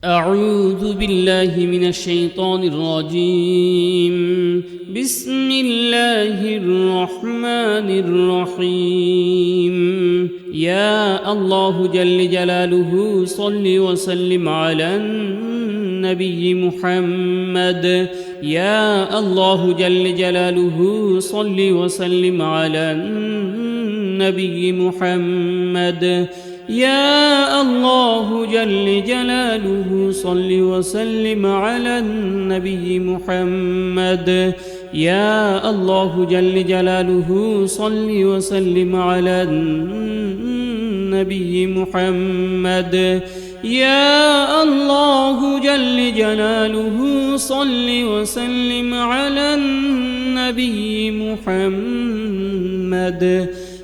أعوذ بالله من الشيطان الرجيم. بسم الله الرحمن الرحيم. يا الله جل جلاله صل وسلم على النبي محمد. يا الله جل جلاله صل وسلم على النبي محمد. يا الله جل جلاله صل وسلم على النبي محمد. يا الله جل جلاله صل وسلم على النبي محمد. يا الله جل جلاله صل وسلم على النبي محمد.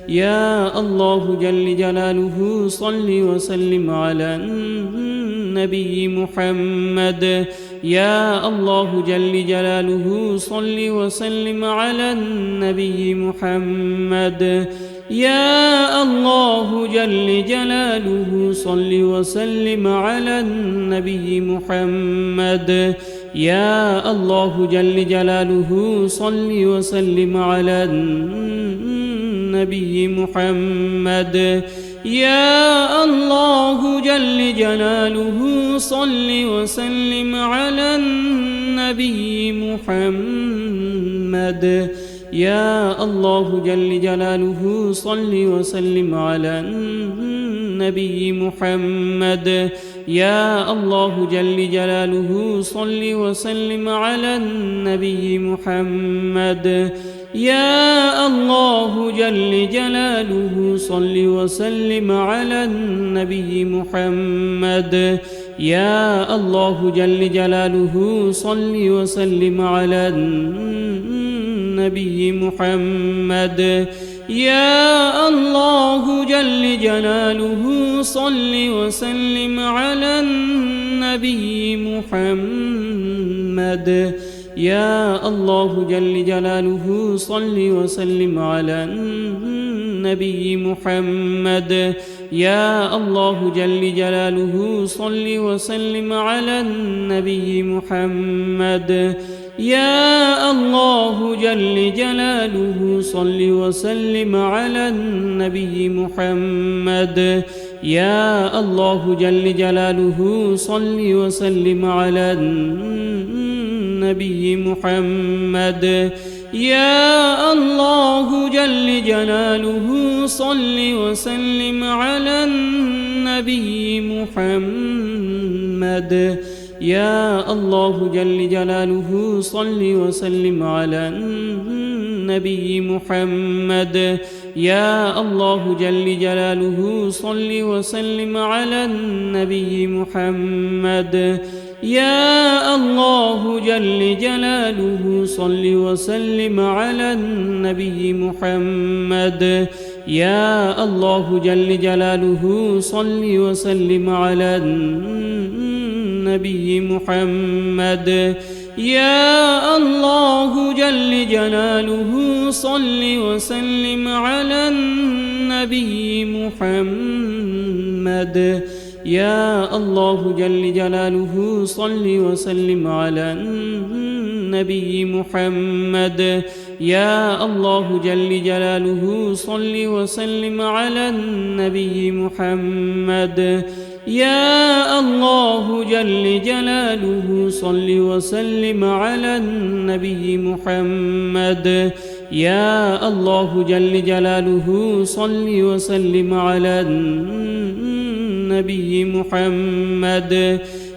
يا الله جل جلاله صل وسلم على النبي محمد. يا الله جل جلاله صل وسلم على النبي محمد. يا الله جل جلاله صل وسلم على النبي محمد. يا الله جل جلاله صل وسلم على النبي محمد. يا الله جل جلاله صل وسلم على النبي محمد. يا الله جل جلاله صل وسلم على النبي محمد. يا الله جل جلاله صل وسلم على النبي محمد. يا الله جل جلاله صل وسلم على النبي محمد. يا الله جل جلاله صل وسلم على النبي محمد. يا الله جل جلاله صل وسلم على النبي محمد. يا الله جل جلاله صل وسلم على النبي محمد. يا الله جل جلاله صل وسلم على النبي محمد. يا الله جل جلاله صل وسلم على النبي محمد. يا الله جل جلاله صل وسلم على النبي محمد. يا الله جل جلاله صل وسلم على النبي محمد. يا الله جل جلاله صل وسلم على النبي محمد. يا الله جل جلاله صل وسلم على النبي محمد. يا الله جل جلاله صل وسلم على النبي محمد. يا الله جل جلاله صل وسلم على النبي محمد. يا الله جل جلاله صل وسلم على النبي محمد. يا الله جل جلاله صل وسلم على النبي محمد. يا الله جل جلاله صل وسلم على النبي محمد. يا الله جل جلاله صل وسلم على النبي محمد. يا الله جل جلاله صل وسلم على النبي محمد.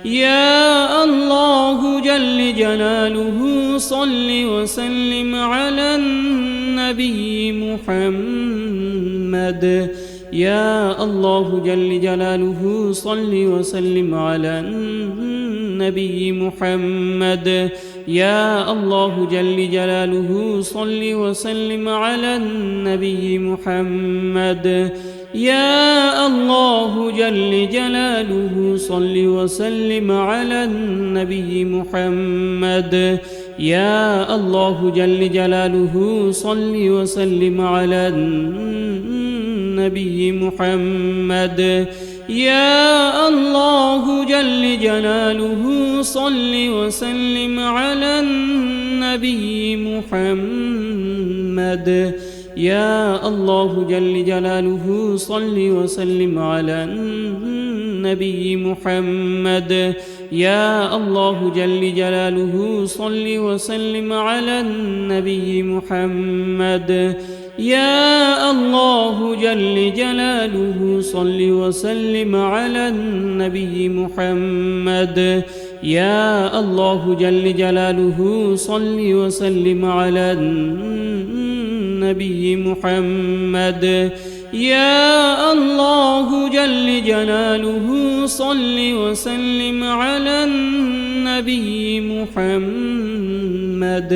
يا الله جل جلاله صل وسلم على النبي محمد. يا الله جل جلاله صل وسلم على النبي محمد. يا الله جل جلاله صل وسلم على النبي محمد. يا الله جل جلاله صل وسلم على النبي محمد. يا الله جل جلاله صل وسلم على النبي محمد. يا الله جل جلاله صل وسلم على النبي محمد. يا الله جل جلاله صل وسلم على النبي محمد. يا الله جل جلاله صل وسلم على النبي محمد. يا الله جل جلاله صل وسلم على النبي محمد. يا الله جل جلاله صل وسلم على النبي محمد. يا الله جل جلاله صل وسلم على النبي محمد.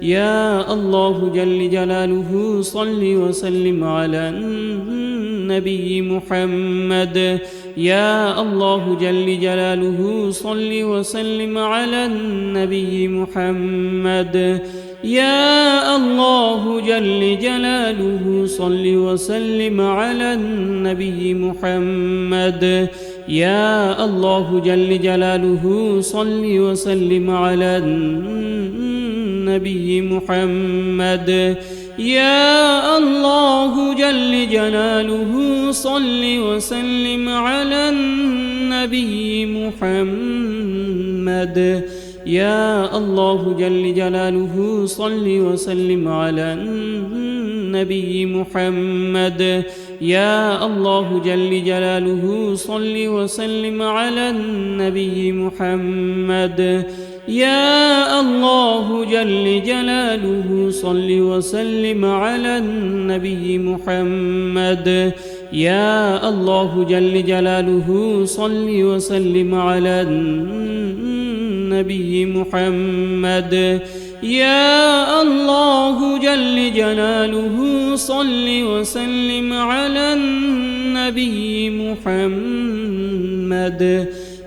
يا الله جل جلاله صل وسلم على النبي محمد. يا الله جل جلاله صل وسلم على النبي محمد. يا الله جل جلاله صل وسلم على النبي محمد. يا الله جل جلاله صل وسلم على النبي محمد. يا الله جل جلاله صل وسلم على النبي محمد. يا الله جل جلاله صل وسلم على النبي محمد. يا الله جل جلاله صل وسلم على النبي محمد. يا الله جل جلاله صل وسلم على النبي محمد. يا الله جل جلاله صل وسلم على النبي محمد. يا الله جل جلاله صل وسلم على النبي محمد.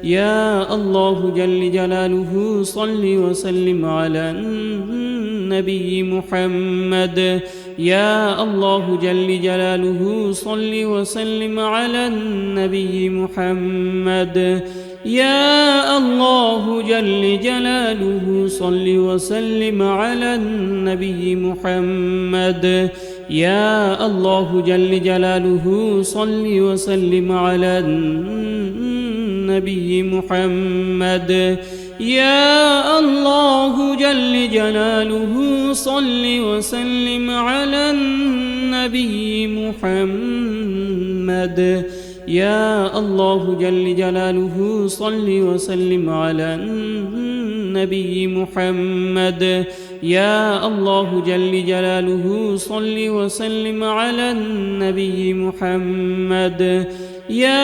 يا الله جل جلاله صل وسلم على النبي محمد. يا الله جل جلاله صل وسلم على النبي محمد. يا الله جل جلاله صل وسلم على النبي محمد. يا الله جل جلاله صل وسلم على النبي محمد. يا الله جل جلاله صل وسلم على النبي محمد. يا الله جل جلاله صل وسلم على النبي محمد. يا الله جل جلاله صل وسلم على النبي محمد. يا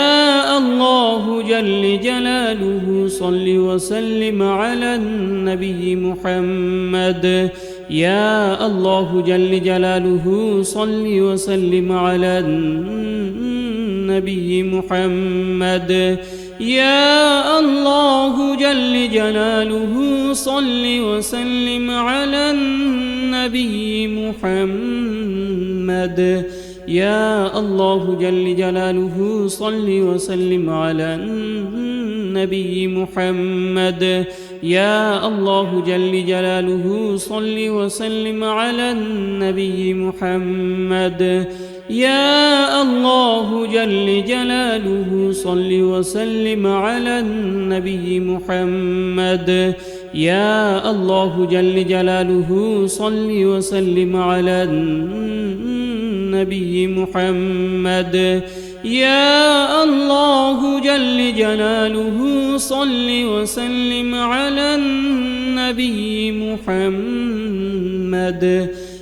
الله جل جلاله صل وسلم على النبي محمد. يا الله جل جلاله صل وسلم على النبي محمد. يا الله جل جلاله صل وسلم على النبي محمد. يا الله جل جلاله صل وسلم على النبي محمد. يا الله جل جلاله صل وسلم على النبي محمد. يا الله جل جلاله صل وسلم على النبي محمد. يا الله جل جلاله صل وسلم على النبي محمد. يا الله جل جلاله صل وسلم على النبي محمد.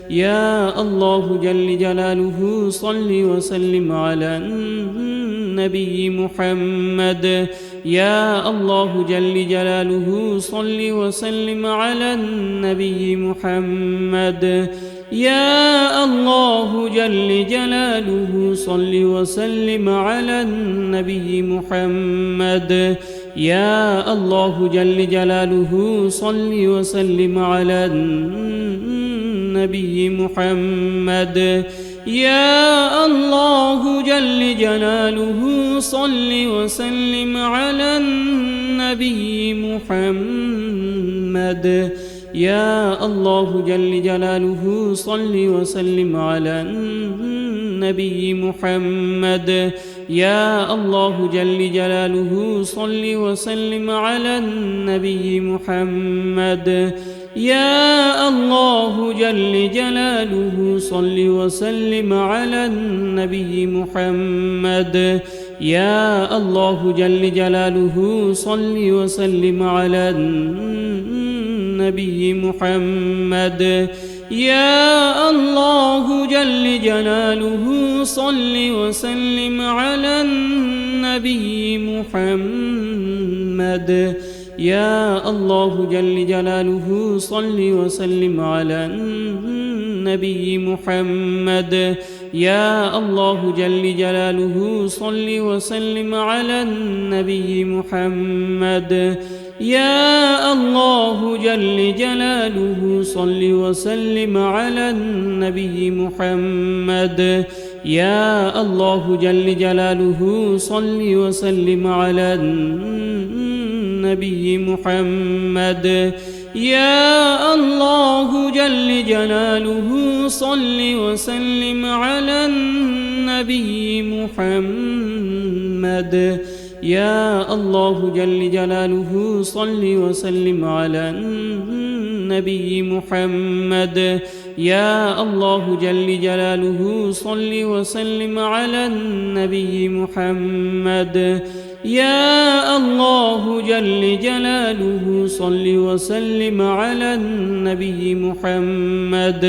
يا الله جل جلاله صل وسلم على النبي محمد. يا الله جل جلاله صل وسلم على النبي محمد. يا الله جل جلاله صل وسلم على النبي محمد. يا الله جل جلاله صل وسلم على النبي محمد. يا الله جل جلاله صل وسلم على النبي محمد. يا الله جل جلاله صل وسلم على النبي محمد. يا الله جل جلاله صل وسلم على النبي محمد. يا الله جل جلاله صل وسلم على النبي محمد. يا الله جل جلاله صل وسلم على النبي محمد. يا الله جل جلاله صل وسلم على النبي محمد. يا الله جل جلاله صل وسلم على النبي محمد. يا الله جل جلاله صل وسلم على النبي محمد. يا الله جل جلاله صل وسلم على النبي محمد. يا الله جل جلاله صل وسلم على النبي محمد. يا الله جل جلاله صل وسلم على النبي محمد. يا الله جل جلاله صل وسلم على النبي محمد. يا الله جل جلاله صل وسلم على النبي محمد. يا الله جل جلاله صل وسلم على النبي محمد.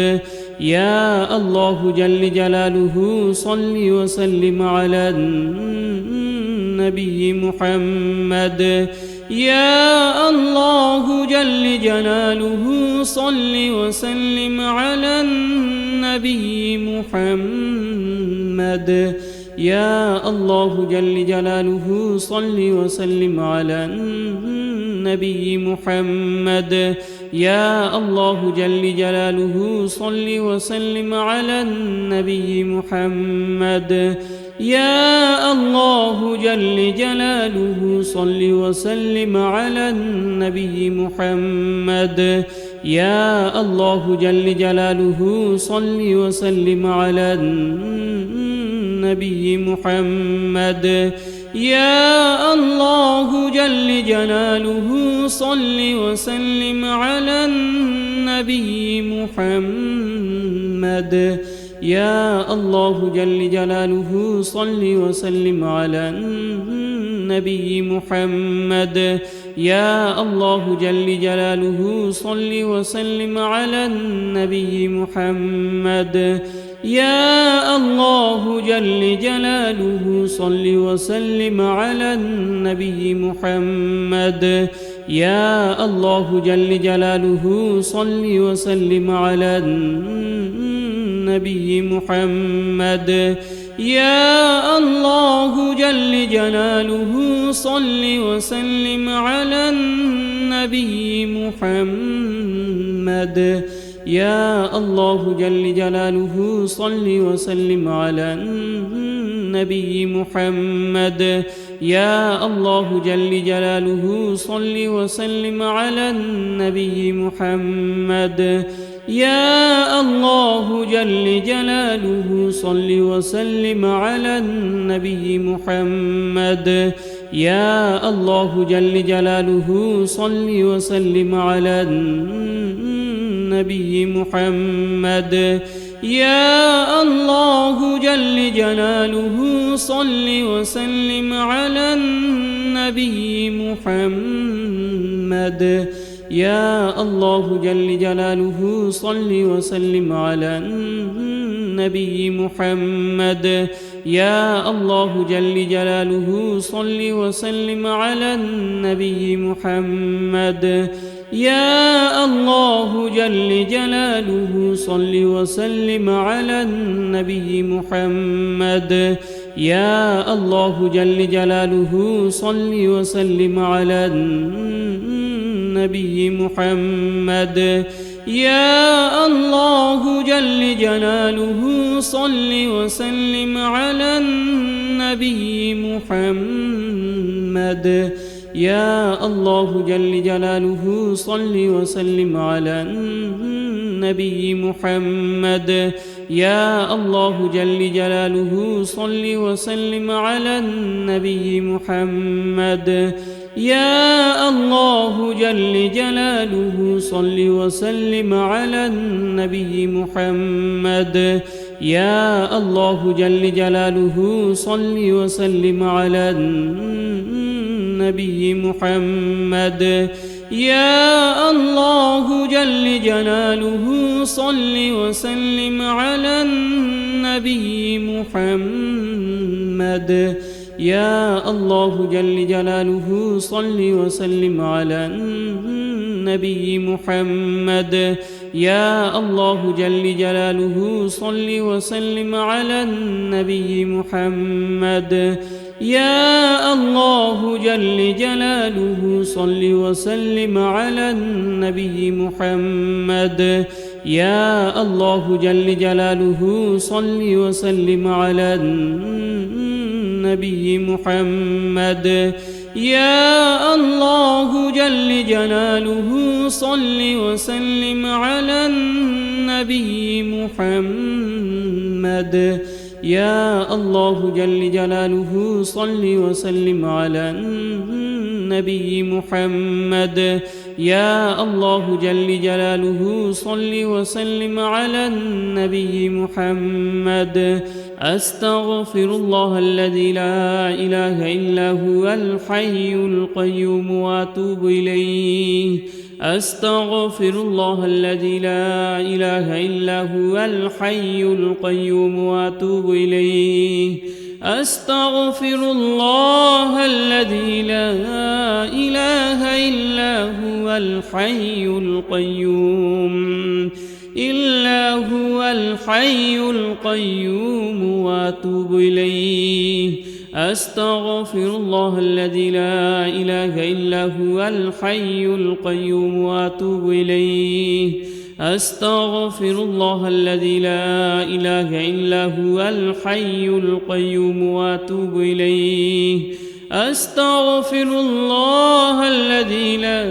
يا الله جل جلاله صل وسلم على النبي محمد. يا الله جل جلاله صل وسلم على النبي محمد. يا الله جل جلاله صل وسلم على النبي محمد. يا الله جل جلاله صل وسلم على النبي محمد. يا الله جل جلاله صل وسلم على النبي محمد. يا الله جل جلاله صل وسلم على النبي محمد. يا الله جل جلاله صل وسلم على النبي محمد. يا الله جل جلاله صل وسلم على النبي محمد. يا الله جل جلاله صل وسلم على النبي محمد. يا الله جل جلاله صل وسلم على النبي محمد. يا الله جل جلاله صل وسلم على النبي محمد. يا الله جل جلاله صل وسلم على النبي محمد. يا الله جل جلاله صل وسلم على النبي محمد. يا الله جل جلاله صل وسلم على النبي محمد. يا الله جل جلاله صل وسلم على النبي محمد. يا الله جل جلاله صل وسلم على النبي محمد. يا الله جل جلاله صل وسلم على النبي محمد. يا الله جل جلاله صل وسلم على النبي محمد. يا الله جل جلاله صل وسلم على النبي محمد. يا الله جل جلاله صل وسلم على النبي محمد. يا الله جل جلاله صل وسلم على النبي محمد. يا الله جل جلاله صل وسلم على النبي محمد. يا الله جل جلاله صل وسلم على النبي محمد. يا الله جل جلاله صل وسلم على النبي محمد. يا الله جل جلاله صل وسلم على النبي محمد. يا الله جل جلاله صل وسلم على النبي محمد. يا الله جل جلاله صل وسلم على النبي محمد. يا الله جل جلاله صل وسلم على النبي محمد. يا الله جل جلاله صل وسلم على النبي محمد. يا الله جل جلاله صل وسلم على النبي محمد. يا الله جل جلاله صل وسلم على النبي محمد. يا الله جل جلاله صل وسلم على النبي محمد. يا الله جل جلاله صل وسلم على النبي محمد. يا الله جل جلاله صل وسلم على النبي محمد. أستغفر الله الذي لا إله إلا هو الحي القيوم وأتوب إليه. أستغفر الله الذي لا إله إلا هو الحي القيوم وأتوب إليه. أستغفر الله الذي لا إله إلا هو الحي القيوم إلا هو الحي القيوم وأتوب إليه. أستغفر الله الذي لا إله إلا هو الحي القيوم وأتوب إليه. أستغفر الله الذي لا إله إلا هو الحي القيوم وأتوب إليه. أستغفر الله الذي لا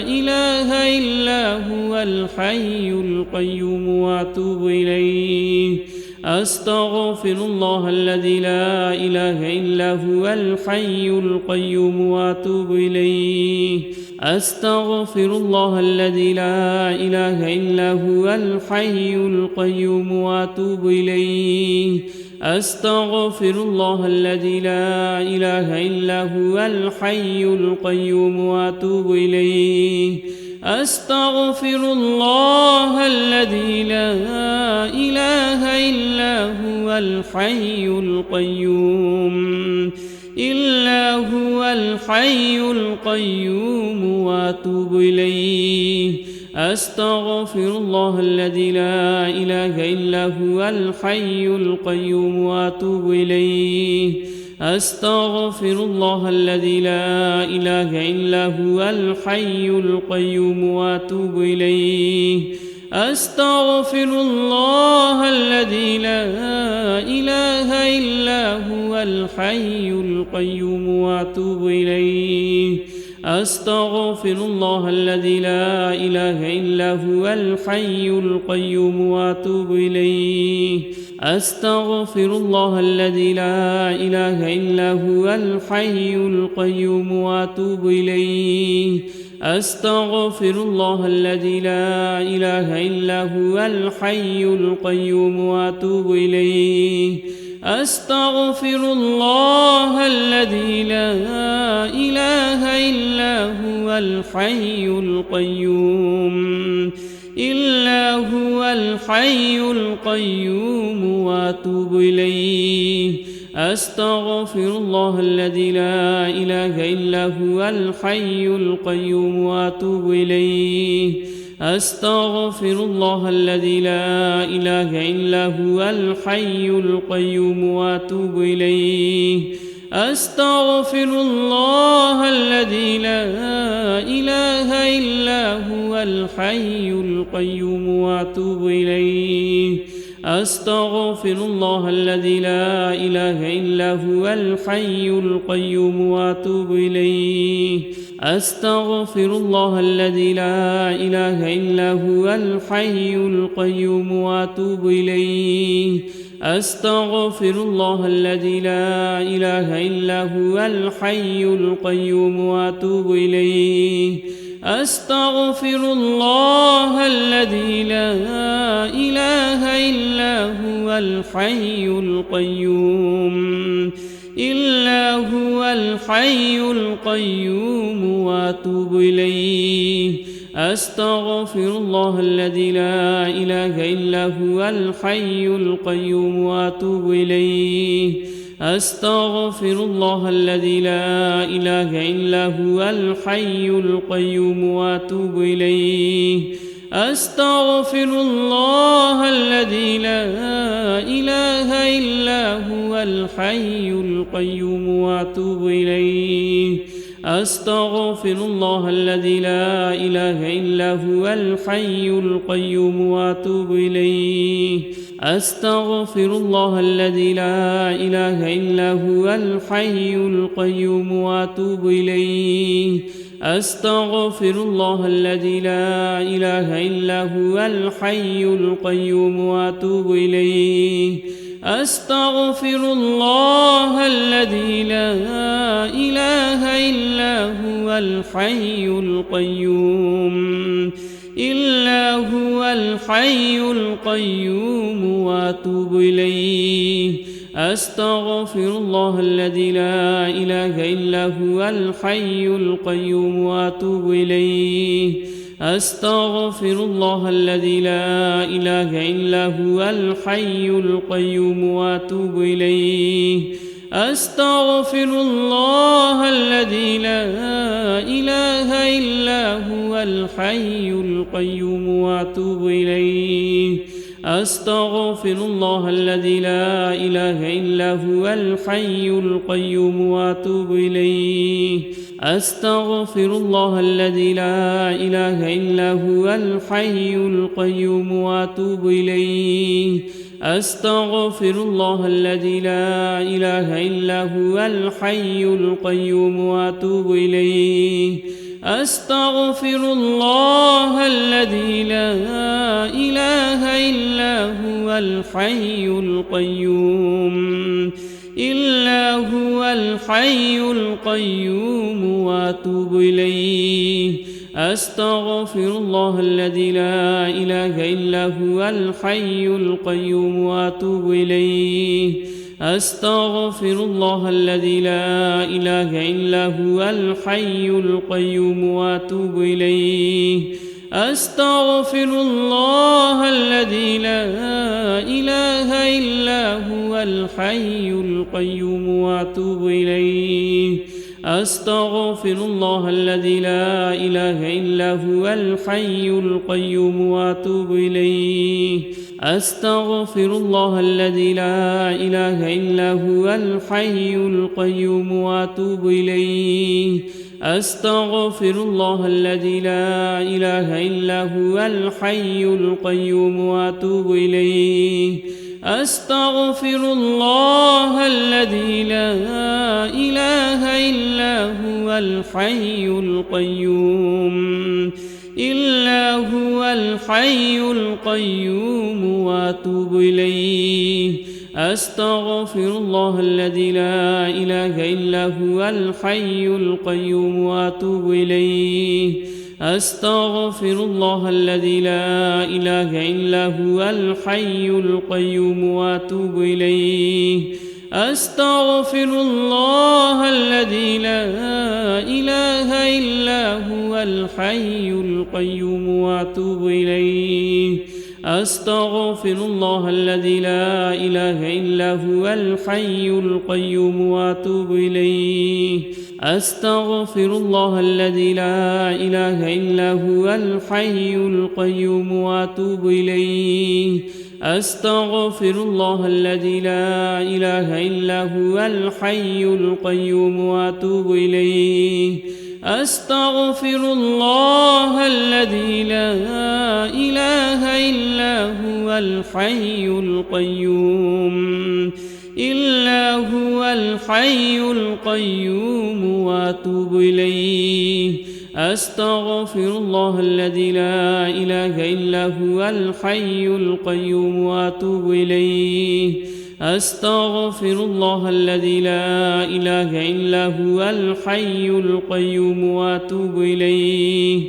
إله إلا هو الحي القيوم وأتوب إليه. أستغفر الله الذي لا إله إلا هو الحي القيوم وأتوب إليه. أستغفر الله الذي لا إله إلا هو الحي القيوم وأتوب إليه. أستغفر الله الذي لا إله إلا هو الحي القيوم وأتوب إليه. أستغفر الله الذي لا إله إلا هو الحي القيوم إلا هو الحي القيوم وأتوب إليه. أستغفر الله الذي لا إله إلا هو الحي القيوم وأتوب إليه. أستغفر الله الذي لا إله إلا هو الحي القيوم وأتوب إليه. أستغفر الله الذي لا إله إلا هو الحي القيوم وأتوب إليه. أستغفر الله الذي لا إله إلا هو الحي القيوم وأتوب إليه. أستغفر الله الذي لا إله إلا هو الحي القيوم وأتوب إليه. أستغفر الله الذي لا إله إلا هو الحي القيوم وأتوب إليه. أستغفر الله الذي لا إله إلا هو الحي القيوم إلا هو الحي القيوم وأتوب إليه. أستغفر الله الذي لا إله إلا هو الحي القيوم وأتوب إليه. أستغفر الله الذي لا إله إلا هو الحي القيوم وأتوب إليه. أستغفر الله الذي لا إله إلا هو الحي القيوم وأتوب إليه أستغفر الله الذي لا إله إلا هو الحي القيوم وأتوب إليه أستغفر الله الذي لا إله إلا هو الحي القيوم وأتوب إليه أستغفر الله الذي لا إله إلا هو الحي القيوم وأتوب إليه أستغفر الله الذي لا إله إلا هو الحي القيوم وأتوب إليه أستغفر الله الذي لا إله إلا هو الحي القيوم وأتوب إليه أستغفر الله الذي لا إله إلا هو الحي القيوم وأتوب إليه أستغفر الله الذي لا إله إلا هو الحي القيوم وأتوب إليه أستغفر الله الذي لا إله إلا هو الحي القيوم وأتوب إليه أستغفر الله الذي لا إله إلا هو الحي القيوم وأتوب إليه أستغفر الله الذي لا إله إلا هو الحي القيوم وأتوب إليه أستغفر الله الذي لا إله إلا هو الحي القيوم وأتوب إليه أستغفر الله الذي لا إله إلا هو الحي القيوم وأتوب إليه أستغفر الله الذي لا إله إلا هو الحي القيوم وأتوب إليه أستغفر الله الذي لا إله إلا هو الحي القيوم وأتوب إليه أستغفر الله الذي لا إله إلا هو الحي القيوم وأتوب إليه أستغفر الله الذي لا إله إلا هو الحي القيوم وأتوب إليه أستغفر الله الذي لا إله إلا هو الحي القيوم وأتوب إليه أستغفر الله الذي لا إله إلا هو الحي القيوم وأتوب إليه أستغفر الله الذي لا إله إلا هو الحي القيوم وأتوب إليه أستغفر الله الذي لا إله إلا هو الحي القيوم وأتوب إليه أستغفر الله الذي لا إله إلا هو الحي القيوم وأتوب إليه أستغفر الله الذي لا إله إلا هو الحي القيوم وأتوب إليه أستغفر الله الذي لا إله إلا هو الحي القيوم وأتوب إليه أستغفر الله الذي لا إله إلا هو الحي القيوم وأتوب إليه أستغفر الله الذي لا إله إلا هو الحي القيوم وأتوب إليه أستغفر الله الذي لا إله إلا هو الحي القيوم وأتوب إليه أستغفر الله الذي لا إله إلا هو الحي القيوم وأتوب إليه أستغفر الله الذي لا إله إلا هو الحي القيوم وأتوب إليه أستغفر الله الذي لا إله إلا هو الحي القيوم وأتوب إليه أستغفر الله الذي لا إله إلا هو الحي القيوم وأتوب إليه أستغفر الله الذي لا إله إلا هو الحي القيوم وأتوب إليه أستغفر الله الذي لا إله إلا هو الحي القيوم وأتوب إليه أستغفر الله الذي لا إله إلا هو الحي القيوم وأتوب إليه أستغفر الله الذي لا إله إلا هو الحي القيوم وأتوب إليه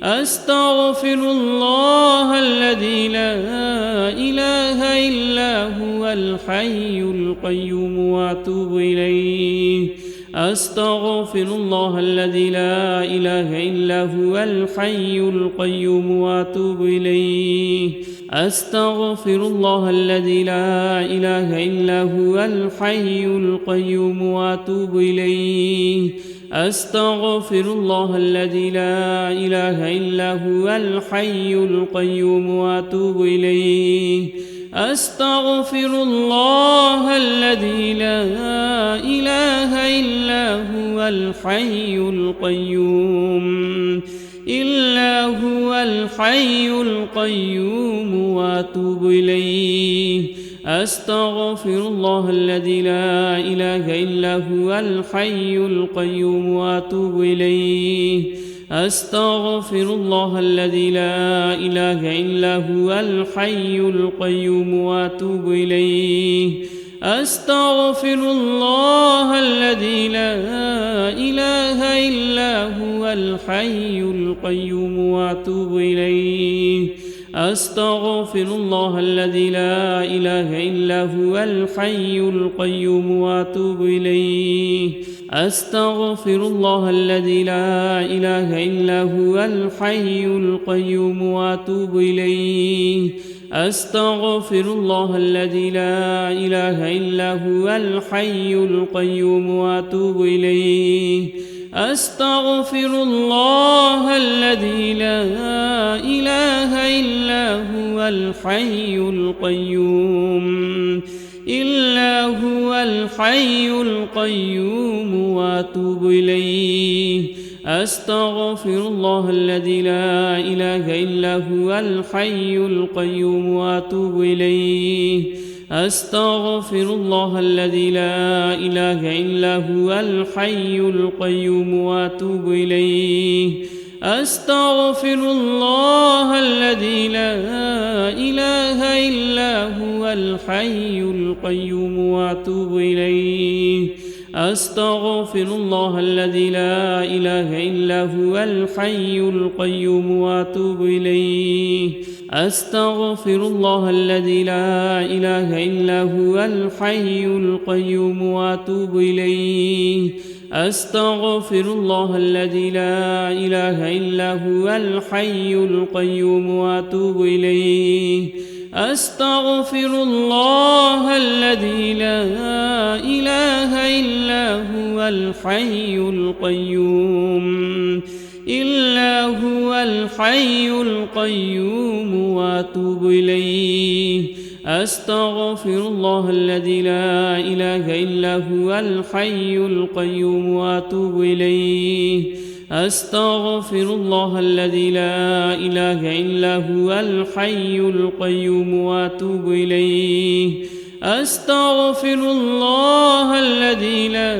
أستغفر الله الذي لا إله إلا هو الحي القيوم وأتوب إليه أستغفر الله الذي لا إله إلا هو الحي القيوم وأتوب إليه أستغفر الله الذي لا إله إلا هو الحي القيوم وأتوب إليه أستغفر الله الذي لا إله إلا هو الحي القيوم وأتوب إليه أستغفر الله الذي لا إله إلا هو الحي القيوم وأتوب إليه أستغفر الله الذي لا إله إلا هو الحي القيوم وأتوب إليه أستغفر الله الذي لا إله إلا هو الحي القيوم وأتوب إليه أستغفر الله الذي لا إله إلا هو الحي القيوم وأتوب إليه أستغفر الله الذي لا إله إلا هو الحي القيوم وأتوب إليه أستغفر الله الذي لا إله إلا هو الحي القيوم وأتوب إليه أستغفر الله الذي لا إله إلا هو الحي القيوم وأتوب إليه أستغفر الله الذي لا إله إلا هو الحي القيوم وأتوب إليه أستغفر الله الذي لا إله إلا هو الحي القيوم وأتوب إليه أستغفر الله الذي لا إله إلا هو الحي القيوم وأتوب إليه أستغفر الله الذي لا إله إلا هو الحي القيوم وأتوب إليه أستغفر الله الذي لا إله إلا هو الحي القيوم وأتوب إليه أستغفر الله الذي لا إله إلا هو الحي القيوم وأتوب إليه أستغفر الله الذي لا إله إلا هو الحي القيوم وأتوب إليه أستغفر الله الذي لا إله إلا هو الحي القيوم وأتوب إليه أستغفر الله الذي لا إله إلا هو الحي القيوم وأتوب إليه أستغفر الله الذي لا إله إلا هو الحي القيوم وأتوب إليه أستغفر الله الذي لا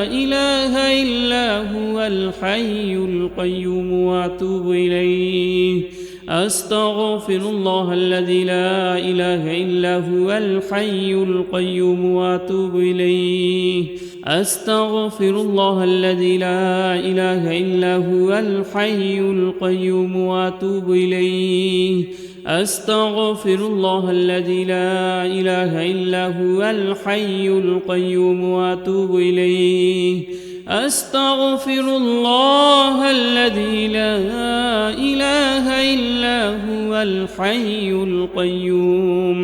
إله إلا هو الحي القيوم وأتوب إليه أستغفر الله الذي لا إله إلا هو الحي القيوم وأتوب إليه أستغفر الله الذي لا إله إلا هو الحي القيوم وأتوب إليه أستغفر الله الذي لا إله إلا هو الحي القيوم وأتوب إليه أستغفر الله الذي لا إله إلا هو الحي القيوم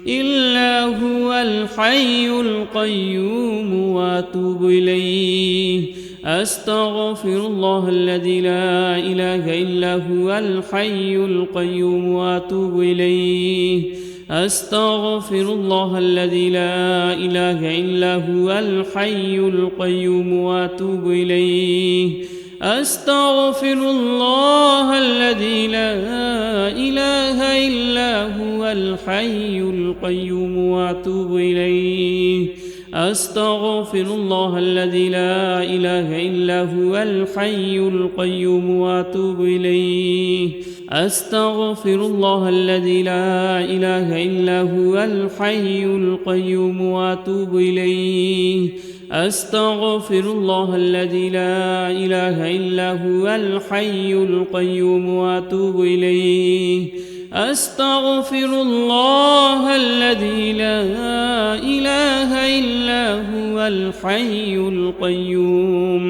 إلا هو الحي القيوم وأتوب إليه أستغفر الله الذي لا إله إلا هو الحي القيوم وأتوب إليه أستغفر الله الذي لا إله إلا هو الحي القيوم وأتوب إليه أستغفر الله الذي لا إله إلا هو الحي القيوم وأتوب إليه أستغفر الله الذي لا إله إلا هو الحي القيوم وأتوب إليه أستغفر الله الذي لا إله إلا هو الحي القيوم وأتوب إليه أستغفر الله الذي لا إله إلا هو الحي القيوم وأتوب إليه أستغفر الله الذي لا إله إلا هو الحي القيوم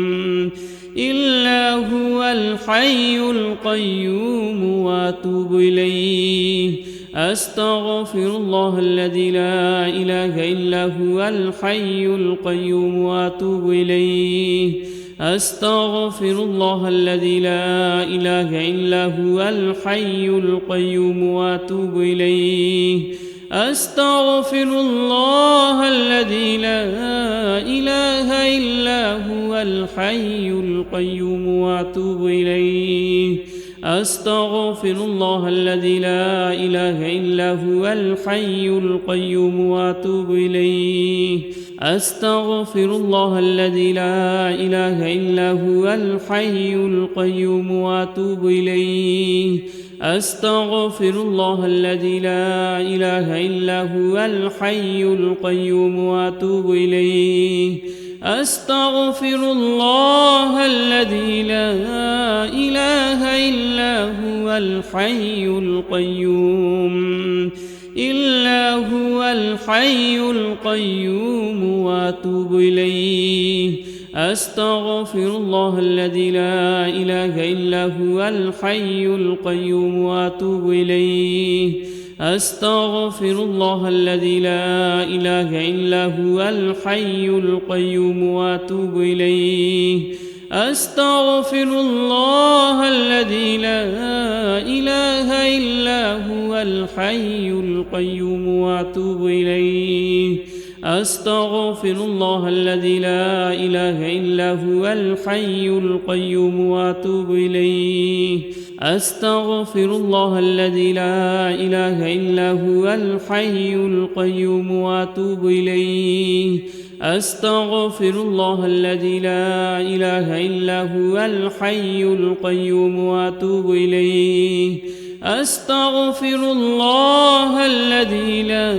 إلا هو الحي القيوم وأتوب إليه أستغفر الله الذي لا إله إلا هو الحي القيوم وأتوب إليه أستغفر الله الذي لا إله إلا هو الحي القيوم وأتوب إليه أستغفر الله الذي لا إله إلا هو الحي القيوم وأتوب إليه أستغفر الله الذي لا إله إلا هو الحي القيوم وأتوب إليه أستغفر الله الذي لا إله إلا هو الحي القيوم وأتوب إليه أستغفر الله الذي لا إله إلا هو الحي القيوم وأتوب إليه أستغفر الله الذي لا إله إلا هو الحي القيوم إلا هو الحي القيوم وأتوب إليه أستغفر الله الذي لا إله إلا هو الحي القيوم وأتوب إليه أستغفر الله الذي لا إله إلا هو الحي القيوم وأتوب إليه أستغفر الله الذي لا إله إلا هو الحي القيوم وأتوب إليه أستغفر الله الذي لا إله إلا هو الحي القيوم وأتوب إليه أستغفر الله الذي لا إله إلا هو الحي القيوم وأتوب إليه أستغفر الله الذي لا إله إلا هو الحي القيوم وأتوب إليه أستغفر الله الذي لا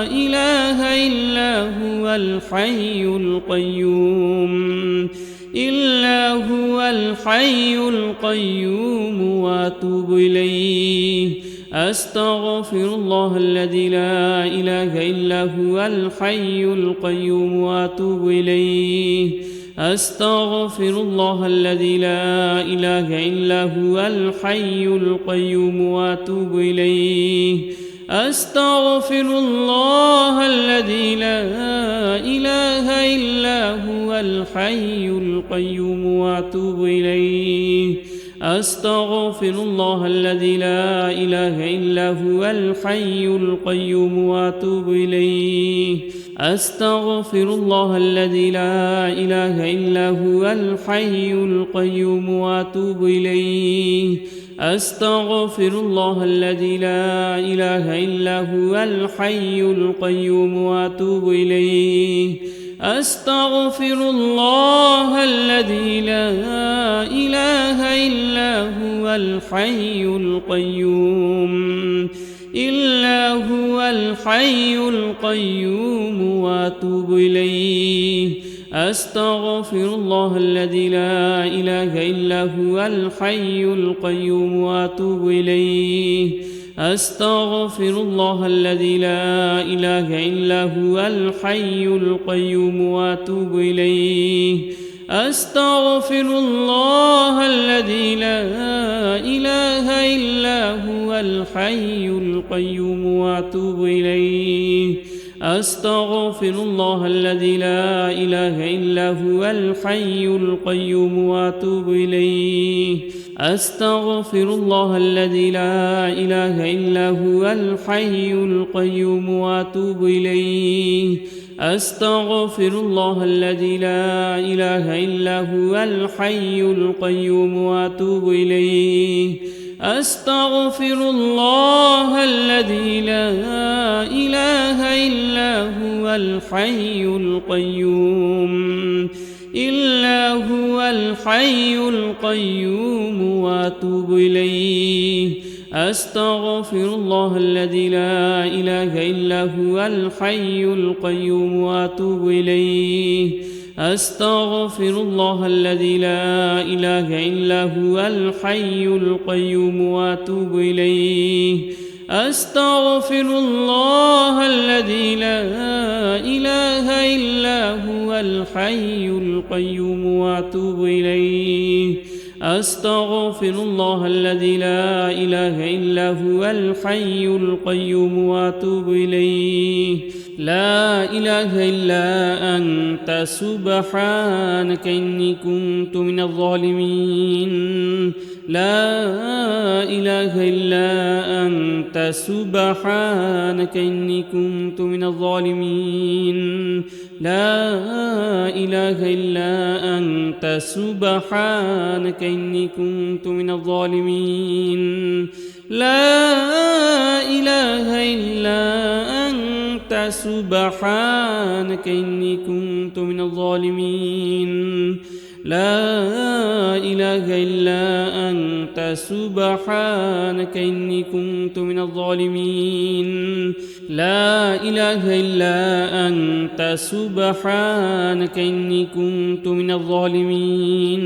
إله إلا هو الحي القيوم إلا هو الحي القيوم وأتوب إليه أستغفر الله الذي لا إله إلا هو الحي القيوم وأتوب إليه أستغفر الله الذي لا إله إلا هو الحي القيوم وأتوب إليه أستغفر الله الذي لا إله إلا هو الحي القيوم وأتوب إليه أستغفر الله الذي لا إله إلا هو الحي القيوم وأتوب إليه أستغفر الله الذي لا إله إلا هو الحي القيوم وأتوب إليه أستغفر الله الذي لا إله إلا هو الحي القيوم وأتوب إليه أستغفر الله الذي لا إله إلا هو الحي القيوم إلا هو الحي القيوم وأتوب إليه أستغفر الله الذي لا إله إلا هو الحي القيوم وأتوب إليه أستغفر الله الذي لا إله إلا هو الحي القيوم وأتوب إليه أستغفر الله الذي لا إله إلا هو الحي القيوم وأتوب إليه أستغفر الله الذي لا إله إلا هو الحي القيوم وأتوب إليه أستغفر الله الذي لا إله إلا هو الحي القيوم وأتوب إليه أستغفر الله الذي لا إله إلا هو الحي القيوم وأتوب إليه أستغفر الله الذي لا إله إلا هو الحي القيوم وأتوب إليه أستغفر الله الذي لا إله إلا هو الحي القيوم وأتوب إليه أستغفر الله الذي لا إله إلا هو الحي القيوم وأتوب إليه أستغفر الله الذي لا إله إلا هو الحي القيوم وأتوب إليه أستغفر الله الذي لا إله إلا هو الحي القيوم وأتوب إليه لا إله إلا أنت سبحانك إني كنت من الظالمين لا إله إلا أنت سبحانك إني كنت من الظالمين لا إله إلا أنت سبحانك إني كنت من الظالمين لا إله إلا أنت سبحانك إني كنت من الظالمين لا إله إلا أنت سبحانك إني كنت من الظالمين لا إله إلا أنت سبحانك إني كنت من الظالمين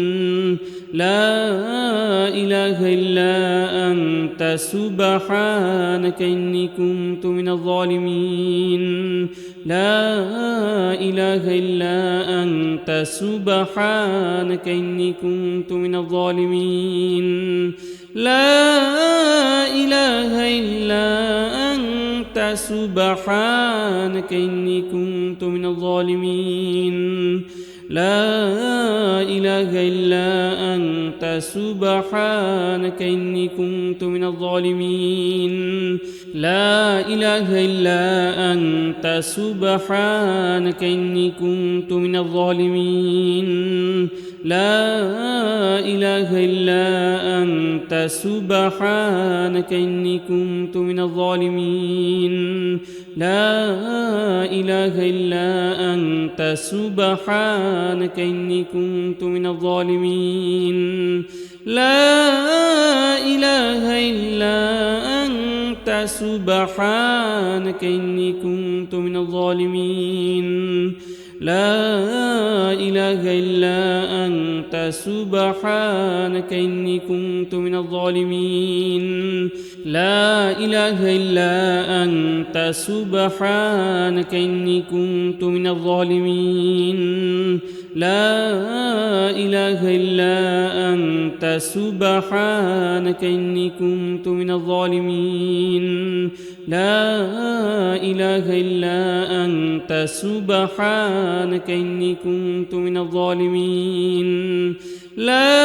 لا إله إلا أنت سبحانك إني كنت من الظالمين لا إله إلا أنت سبحانك إني كنت من الظالمين لا إله إلا أنت سبحانك إني كنت من الظالمين لا إله إلا أنت سبحانك إني كنت من الظالمين لا إله إلا أنت سبحانك إني كنت من الظالمين لا إله إلا أنت سبحانك إني كنت من الظالمين لا إله إلا أنت سبحانك إني كنت من الظالمين لا إله إلا أنت سبحانك إني كنت من الظالمين لا إله إلا أنت سبحانك إني كنت من الظالمين لا إله إلا أنت سبحانك إني كنت من الظالمين لا إله إلا أنت سبحانك إني كنت من الظالمين لا إله إلا أنت سبحانك إني كنت من الظالمين لا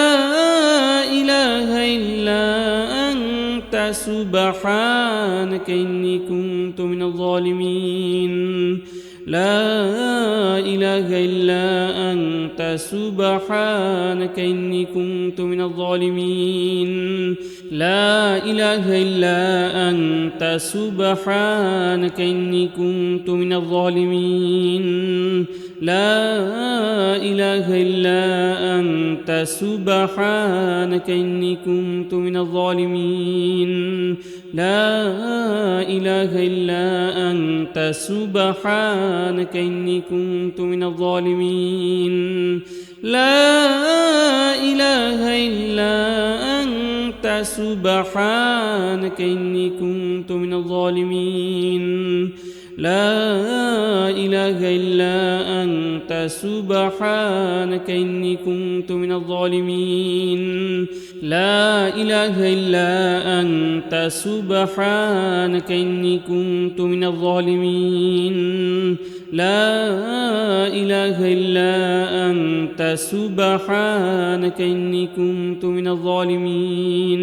إله إلا أنت سبحانك إني كنت من الظالمين لا إله إلا أنت سبحانك إني كنت من الظالمين لا إله إلا أنت سبحانك إني كنت من الظالمين لا إله إلا أنت سبحانك إني كنت من الظالمين لا إله إلا أنت سبحانك إني كنت من الظالمين لا إله إلا أنت سبحانك إني كنت من الظالمين لا إله إلا أنت سبحانك إني كنت من الظالمين لا إله إلا أنت سبحانك إني كنت من الظالمين لا إله إلا أنت سبحانك إني كنت من الظالمين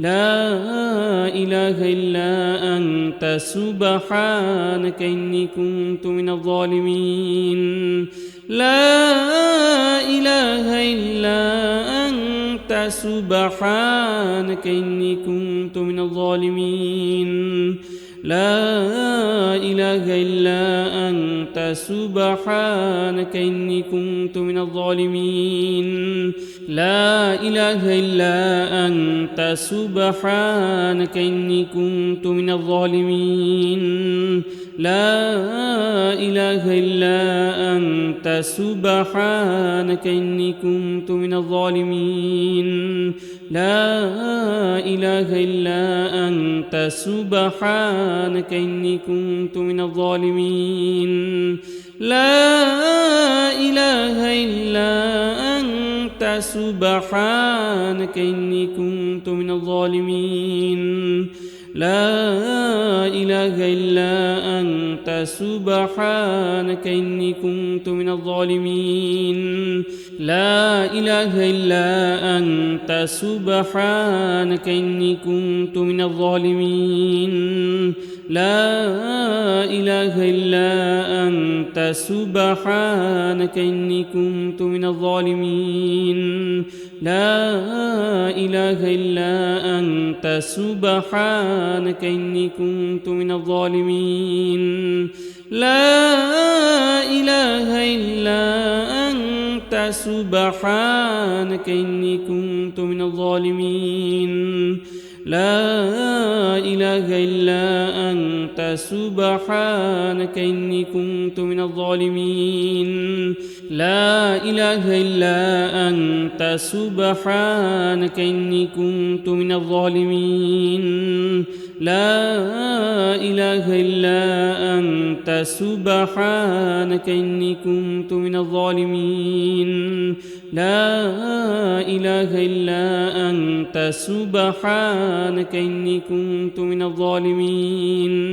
لا إله إلا أنت سبحانك إني كنت من الظالمين لا إله إلا أنت سبحانك إني كنت من الظالمين لا إله إلا أنت سبحانك إني كنت من الظالمين لا إله إلا أنت سبحانك إني كنت من الظالمين لا إله إلا أنت سبحانك إني كنت من الظالمين لا إله إلا أنت سبحانك إني كنت من الظالمين لا إله إلا أنت سبحانك إني كنت من الظالمين لا إله إلا أنت سبحانك إني كنت من الظالمين لا إله إلا أنت سبحانك إني كنت من الظالمين لا إله إلا أنت سبحانك إني كنت من الظالمين لا إله إلا أنت سبحانك إني كنت من الظالمين لا إله إلا أنت سبحانك إني كنت من الظالمين لا إله إلا أنت سبحانك إني كنت من الظالمين لا إله إلا أنت سبحانك إني كنت من الظالمين لا إله إلا أنت سبحانك إني كنت من الظالمين لا إله إلا أنت سبحانك إني كنت من الظالمين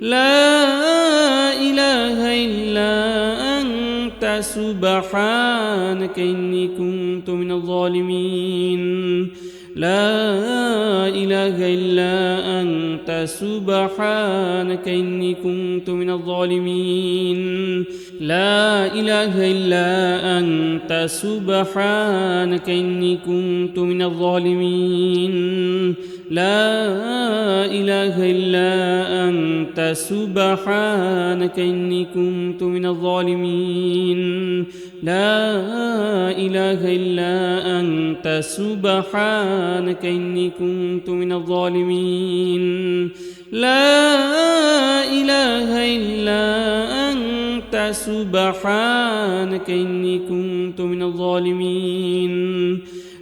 لا إله إلا أنت سبحانك إني كنت من الظالمين لا إله إلا أنت سبحانك إني كنت من الظالمين لا إله إلا أنت سبحانك إني كنت من الظالمين لا إله إلا أنت سبحانك إني كنت من الظالمين لا إله إلا أنت سبحانك إني كنت من الظالمين لا إله إلا أنت سبحانك إني كنت من الظالمين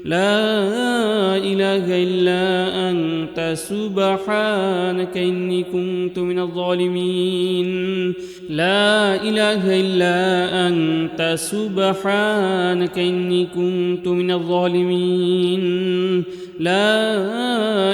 لا إله إلا أنت سبحانك إني كنت من الظالمين لا إله إلا أنت سبحانك إني كنت من الظالمين لا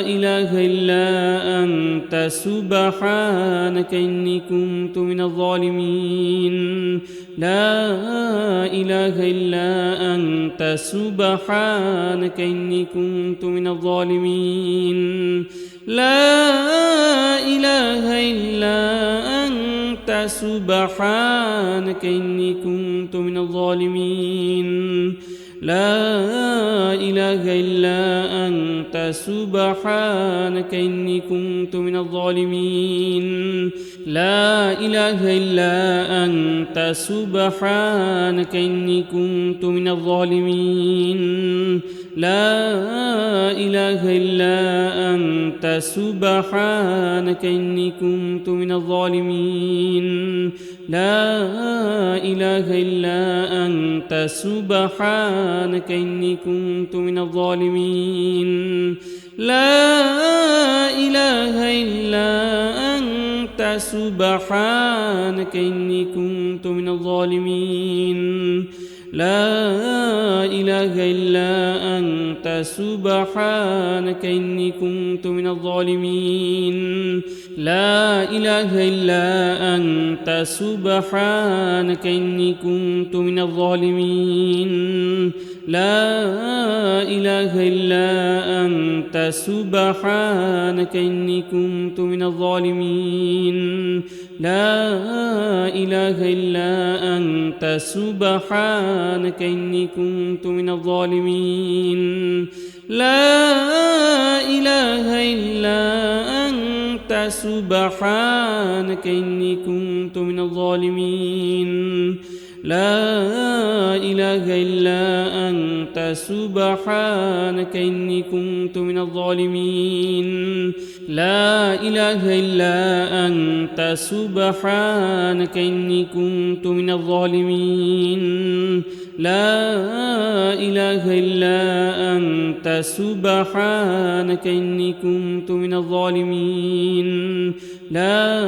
إله إلا أنت سبحانك إني كنت من الظالمين لا إله إلا أنت سبحانك إني كنت من الظالمين لا إله إلا أنت سبحانك إني كنت من الظالمين لا إله إلا أنت سبحانك إني كنت من الظالمين لا إله إلا أنت سبحانك إني كنت من الظالمين لا إله إلا أنت سبحانك إني كنت من الظالمين لا إله إلا أنت سبحانك إني كنت من الظالمين لا إله إلا أنت سبحانك إني كنت من الظالمين لا إله إلا أنت سبحانك إني كنت من الظالمين لا إله إلا أنت سبحانك إني كنت من الظالمين لا إله إلا أنت سبحانك إني كنت من الظالمين لا إله إلا أنت سبحانك إني كنت من الظالمين لا إله إلا أنت سبحانك إني كنت من الظالمين لا إله إلا أنت سبحانك إني كنت من الظالمين لا إله إلا أنت سبحانك إني كنت من الظالمين لا إله إلا أنت سبحانك إني كنت من الظالمين لا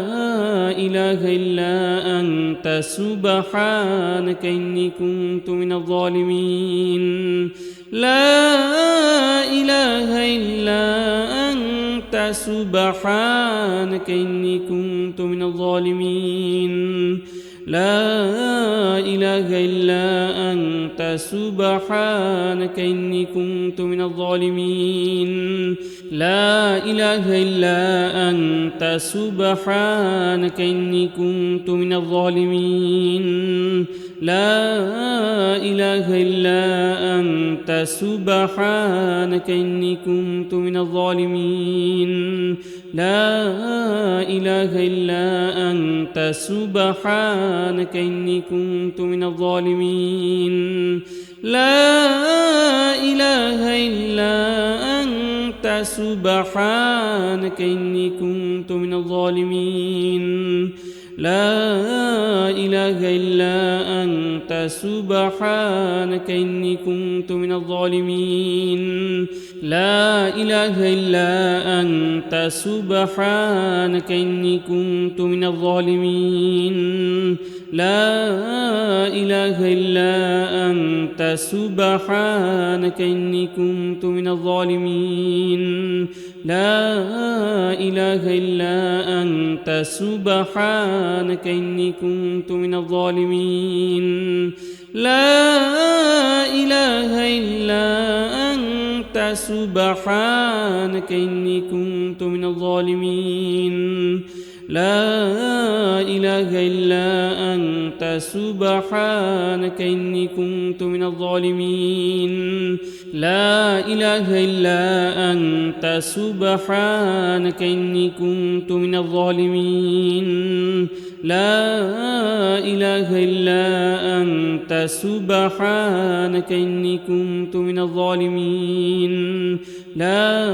إله إلا أنت سبحانك إني كنت من الظالمين لا إله إلا أنت سبحانك إني كنت من الظالمين لا إله إلا أنت سبحانك إني كنت من الظالمين لا إله إلا أنت سبحانك إني كنت من الظالمين لا إله إلا أنت سبحانك إني كنت من الظالمين لا إله إلا أنت سبحانك إني كنت من الظالمين لا إله إلا أنت سبحانك إني كنت من الظالمين لا إله إلا أنت سبحانك إني كنت من الظالمين لا إله إلا أنت سبحانك إني كنت من الظالمين لا إله إلا أنت سبحانك إني كنت من الظالمين لا إله إلا أنت سبحانك إني كنت من الظالمين لا إله إلا أنت سبحانك إني كنت من الظالمين لا إله إلا أنت سبحانك إني كنت من الظالمين لا إله إلا أنت سبحانك إني كنت من الظالمين لا إله إلا أنت سبحانك إني كنت من الظالمين لا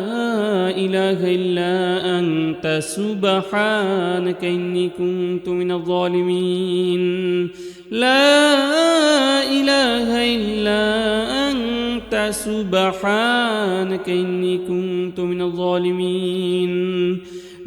إله إلا أنت سبحانك إني كنت من الظالمين لا إله إلا أنت سبحانك إني كنت من الظالمين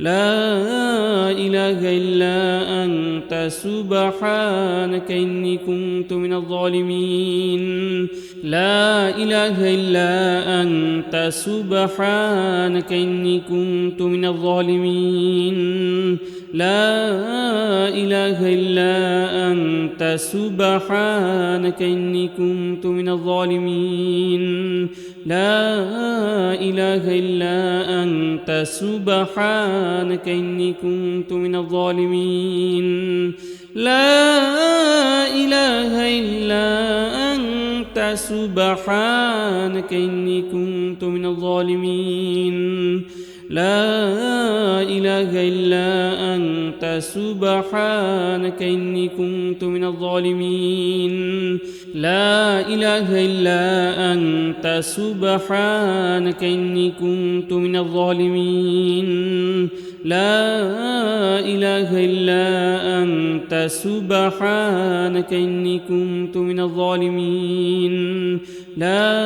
لا إله إلا أنت سبحانك إني كنت من الظالمين لا إله إلا أنت سبحانك إني كنت من الظالمين لا إله إلا أنت سبحانك إني كنت من الظالمين لا إله إلا أنت سبحانك إني كنت من الظالمين لا إله إلا أنت سبحانك إني كنت من الظالمين لا إله إلا أنت سبحانك إني كنت من الظالمين لا إله إلا أنت سبحانك إني كنت من الظالمين لا إله إلا أنت سبحانك إني كنت من الظالمين لا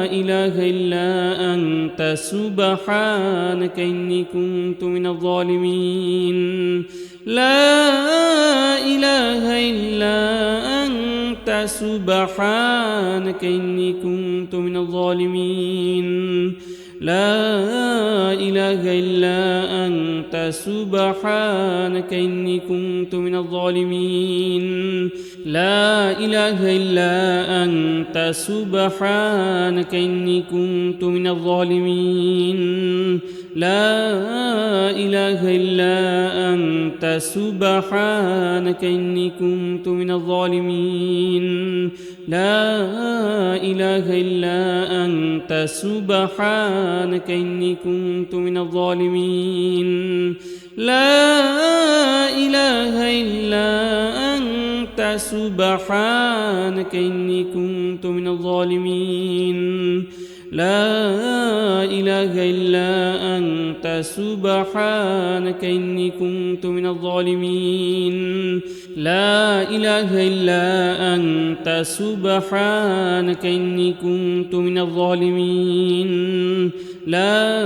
إله إلا أنت سبحانك سبحانك إني كنت من الظالمين لا إله إلا أنت سبحانك إني كنت من الظالمين لا إله إلا أنت سبحانك إني كنت من الظالمين لا إله إلا أنت سبحانك إني كنت من الظالمين لا إله إلا أنت سبحانك إني كنت من الظالمين لا إله إلا أنت سبحانك إني كنت من الظالمين لا إله إلا أنت سبحانك إني كنت من الظالمين لا إله إلا أنت سبحانك إني كنت من الظالمين لا إله إلا أنت سبحانك إني كنت من الظالمين لا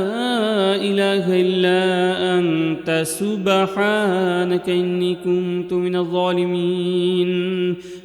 إله إلا أنت سبحانك إني كنت من الظالمين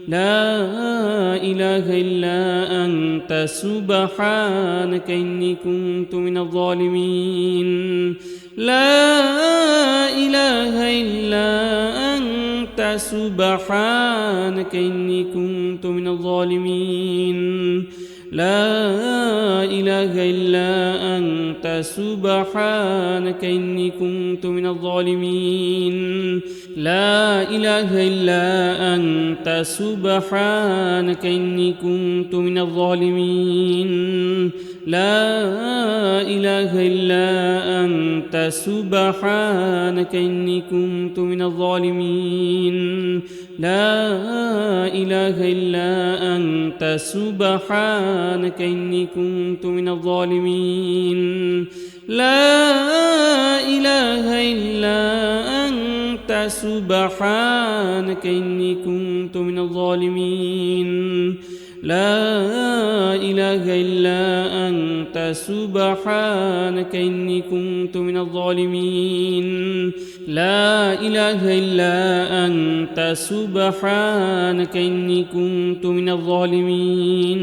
لا إله إلا أنت سبحانك إني كنت من الظالمين لا إله إلا أنت سبحانك إني كنت من الظالمين لا إله إلا أنت سبحانك إني كنت من الظالمين لا إله إلا أنت سبحانك إني كنت من الظالمين لا إله إلا أنت سبحانك إني كنت من الظالمين لا إله إلا أنت سبحانك إني كنت من الظالمين لا إله إلا أنت سبحانك إني كنت من الظالمين لا إله إلا أنت سبحانك إني كنت من الظالمين لا إله إلا أنت سبحانك إني كنت من الظالمين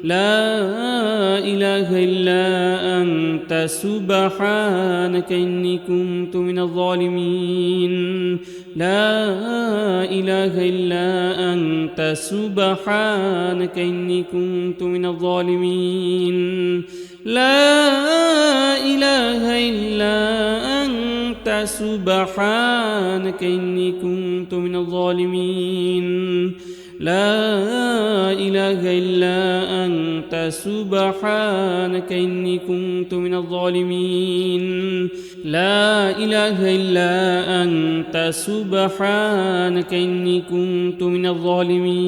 لا إله إلا أنت سبحانك إني كنت من الظالمين لا إله إلا أنت سبحانك إني كنت من الظالمين لا إله إلا أنت سبحانك إني كنت من الظالمين لا إله إلا أنت سبحانك إني كنت من الظالمين لا إله إلا أنت سبحانك إني كنت من الظالمين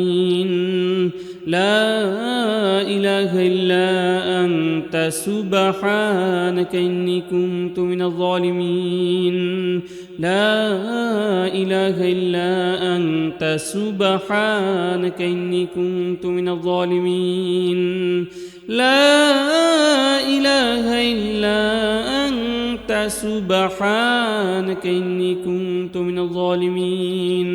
لا إله إلا أنت سبحانك إني كنت من الظالمين لا إله إلا أنت سبحانك إني كنت من الظالمين لا إله إلا أنت سبحانك إني كنت من الظالمين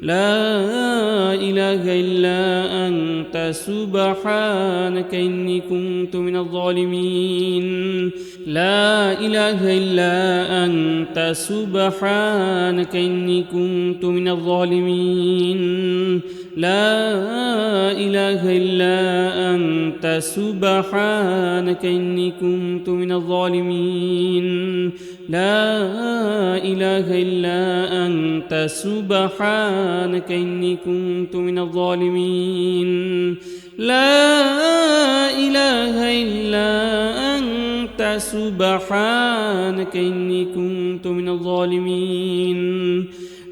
لا إله إلا أنت سبحانك إني كنت من الظالمين لا إله إلا أنت سبحانك إني كنت من الظالمين لا إله إلا أنت سبحانك إني كنت من الظالمين لا إله إلا أنت سبحانك إني كنت من الظالمين لا إله إلا أنت سبحانك إني كنت من الظالمين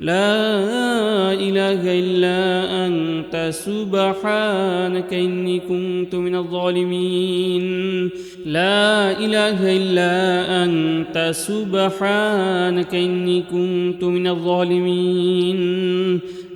لا إله إلا أنت سبحانك إني كنت من الظالمين لا إله إلا أنت سبحانك إني كنت من الظالمين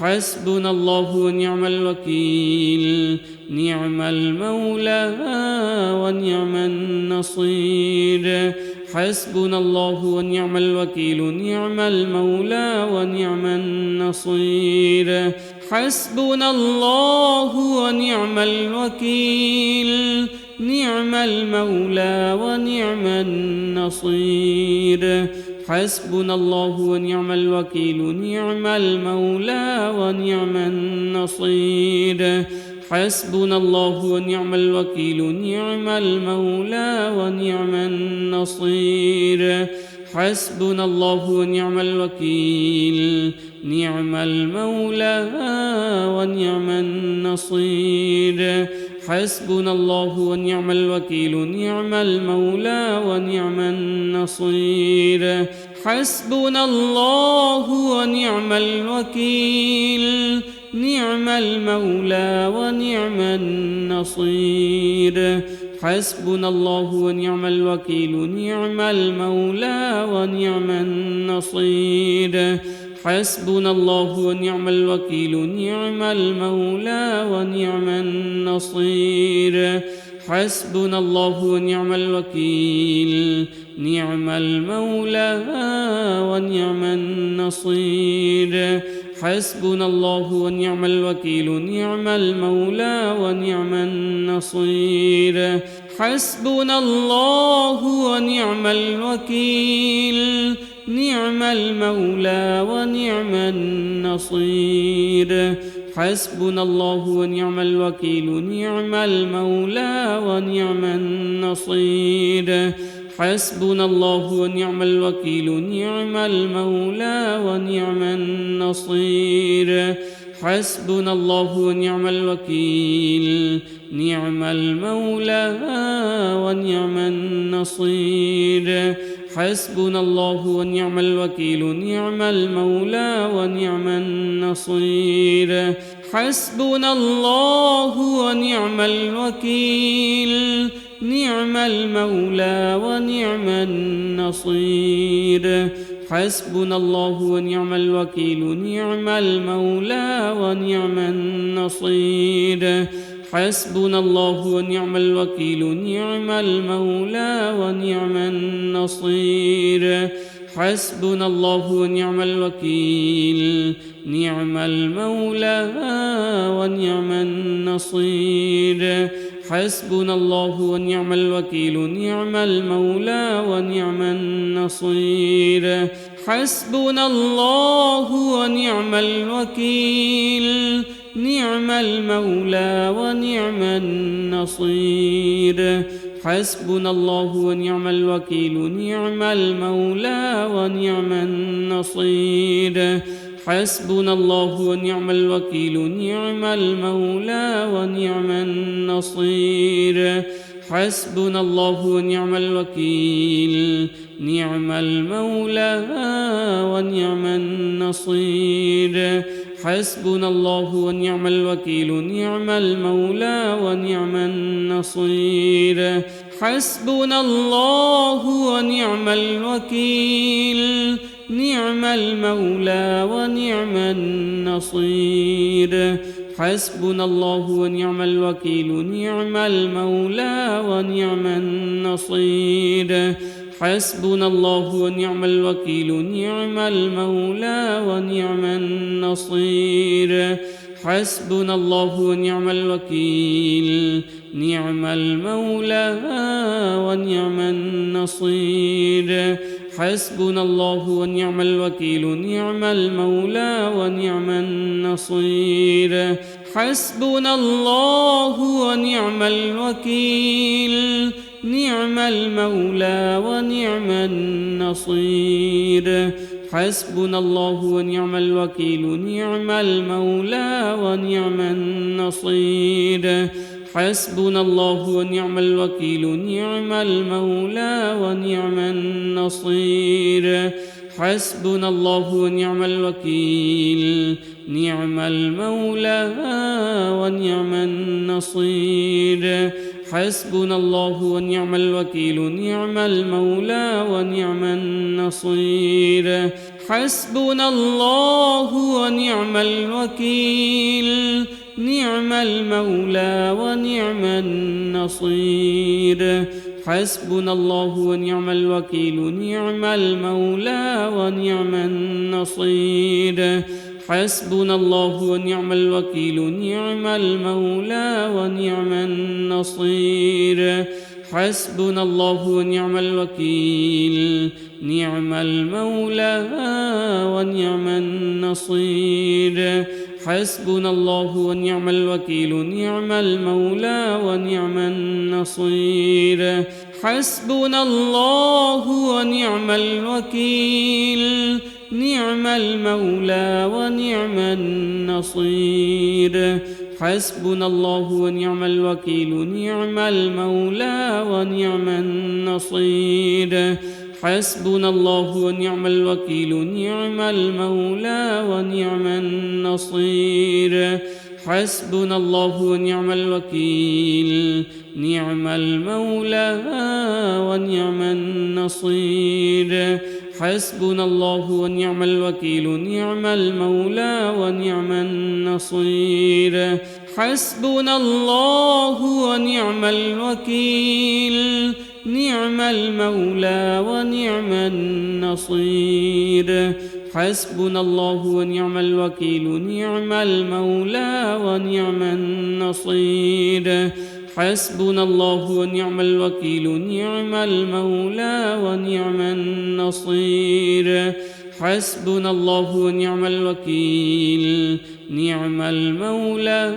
حسبنا الله ونعم الوكيل نعم المولى ونعم النصير حسبنا الله ونعم الوكيل نعم المولى ونعم النصير حسبنا الله ونعم الوكيل نعم المولى ونعم النصير حسبنا الله ونعم الوكيل نعم المولى ونعم النصير حسبنا الله ونعم الوكيل نعم المولى ونعم النصير حسبنا الله ونعم الوكيل نعم المولى ونعم النصير حسبنا الله ونعم الوكيل نعم المولى ونعم النصير حسبنا الله ونعم الوكيل نعم المولى ونعم النصير حسبنا الله ونعم الوكيل نعم المولى ونعم النصير حسبنا الله ونعم الوكيل نعم المولى ونعم النصير حسبنا الله ونعم الوكيل نعم المولى ونعم النصير حسبنا الله ونعم الوكيل نعم المولى ونعم النصير حسبنا الله ونعم الوكيل نعم المولى ونعم النصير حسبنا الله ونعم الوكيل نعم المولى ونعم النصير حسبنا الله ونعم الوكيل نعم المولى ونعم النصير حسبنا الله ونعم الوكيل نعم المولى ونعم النصير حسبنا الله ونعم الوكيل نعم المولى ونعم النصير حسبنا الله ونعم الوكيل نعم المولى ونعم النصير حسبنا الله ونعم الوكيل نعم المولى ونعم النصير حسبنا الله ونعم الوكيل نعم المولى ونعم النصير حسبنا الله ونعم الوكيل نعم المولى ونعم النصير حسبنا الله ونعم الوكيل نعم المولى ونعم النصير حسبنا الله ونعم الوكيل نعم المولى ونعم النصير حسبنا الله ونعم الوكيل نعم المولى ونعم النصير حسبنا الله ونعم الوكيل نعم المولى ونعم النصير حسبنا الله ونعم الوكيل نعم المولى ونعم النصير حسبنا الله ونعم الوكيل نعم المولى ونعم النصير حسبنا الله ونعم الوكيل نعم المولى ونعم النصير حسبنا الله ونعم الوكيل نعم المولى ونعم النصير حسبنا الله ونعم الوكيل نعم المولى ونعم النصير حسبنا الله ونعم الوكيل نعم المولى ونعم النصير حسبنا الله ونعم الوكيل نعم المولى ونعم النصير حسبنا الله ونعم الوكيل نعم المولى ونعم النصير حسبنا الله ونعم الوكيل نعم المولى ونعم النصير حسبنا الله ونعم الوكيل نعم المولى ونعم النصير حسبنا الله ونعم الوكيل نعم المولى ونعم النصير حسبنا الله ونعم الوكيل نعم المولى ونعم النصير حسبنا الله ونعم ونعم الوكيل نعم المولى ونعم النصير حسبنا الله ونعم الوكيل نعم المولى ونعم النصير حسبنا الله ونعم الوكيل نعم المولى ونعم النصير حسبنا الله ونعم الوكيل نعم المولى ونعم النصير حسبنا الله ونعم الوكيل نعم المولى ونعم النصير حسبنا الله ونعم الوكيل نعم المولى ونعم النصير حسبنا الله ونعم الوكيل نعم المولى ونعم النصير حسبنا الله ونعم الوكيل نعم المولى ونعم النصير حسبنا الله ونعم الوكيل نعم المولى ونعم النصير حسبنا الله ونعم الوكيل نعم المولى ونعم النصير حسبنا الله ونعم الوكيل نعم المولى ونعم النصير حسبنا الله ونعم الوكيل نعم المولى ونعم النصير حسبنا الله ونعم الوكيل نعم المولى ونعم النصير حسبنا الله ونعم الوكيل نعم المولى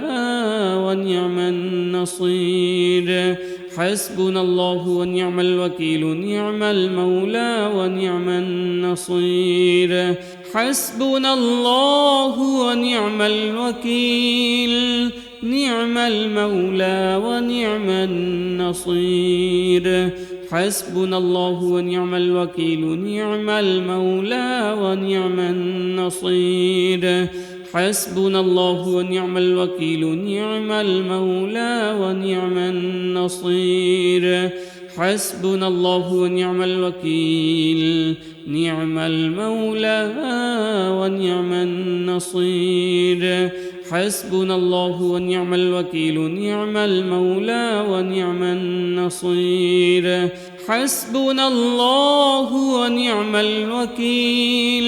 ونعم النصير حسبنا الله ونعم الوكيل نعم المولى ونعم النصير حسبنا الله ونعم الوكيل نعم المولى ونعم النصير حسبنا الله ونعم الوكيل نعم المولى ونعم النصير حسبنا الله ونعم الوكيل نعم المولى ونعم النصير حسبنا الله ونعم الوكيل نعم المولى ونعم النصير حسبنا الله ونعم الوكيل نعم المولى ونعم النصير حسبنا الله ونعم الوكيل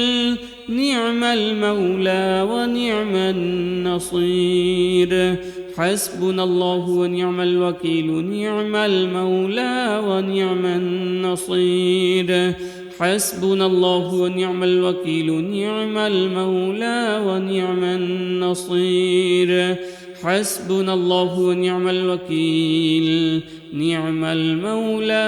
نعم المولى ونعم النصير حسبنا الله ونعم الوكيل نعم المولى ونعم النصير حسبنا الله ونعم الوكيل نعم المولى ونعم النصير حسبنا الله ونعم الوكيل نعم المولى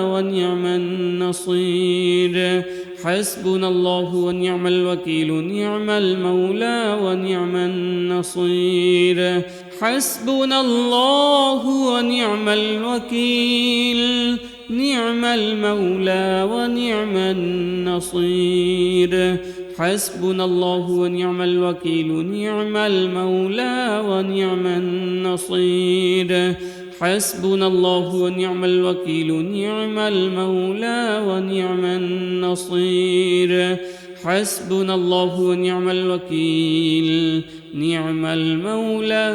ونعم النصير حسبنا الله ونعم الوكيل نعم المولى ونعم النصير حسبنا الله ونعم الوكيل نعم المولى ونعم النصير حسبنا الله ونعم الوكيل نعم المولى ونعم النصير حسبنا الله ونعم الوكيل نعم المولى ونعم النصير حسبنا الله ونعم الوكيل نعم المولى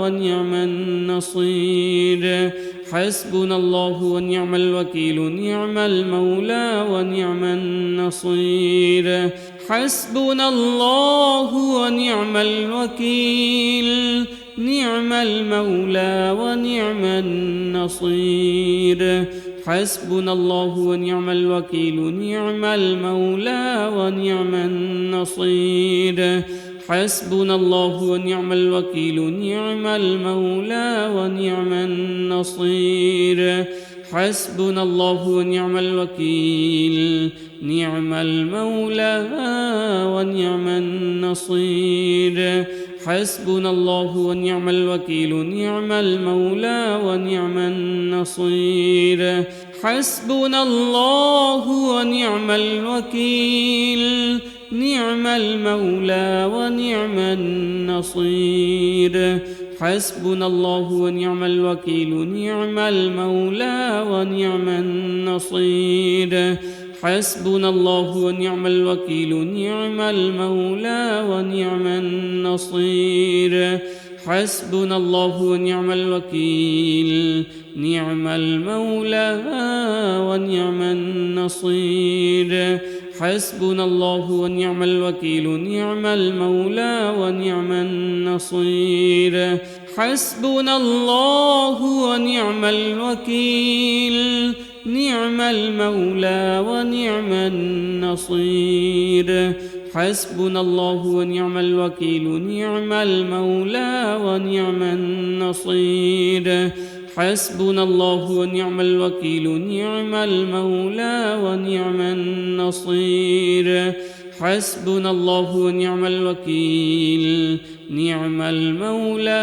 ونعم النصير حسبنا الله ونعم الوكيل نعم المولى ونعم النصير حسبنا الله ونعم الوكيل نعم المولى ونعم النصير حسبنا الله ونعم الوكيل نعم المولى ونعم النصير حسبنا الله ونعم الوكيل نعم المولى ونعم النصير حسبنا الله ونعم الوكيل نعم المولى ونعم النصير حسبنا الله ونعم الوكيل نعم المولى ونعم النصير حسبنا الله ونعم الوكيل نعم المولى ونعم النصير حسبنا الله ونعم الوكيل نعم المولى ونعم النصير حسبنا الله ونعم الوكيل نعم المولى ونعم النصير حسبنا الله ونعم الوكيل نعم المولى ونعم النصير حسبنا الله ونعم الوكيل نعم المولى ونعم النصير حسبنا الله ونعم الوكيل نعم المولى ونعم النصير حسبنا الله ونعم الوكيل نعم المولى ونعم النصير حسبنا الله ونعم الوكيل نعم المولى ونعم النصير حسبنا الله ونعم الوكيل نعم المولى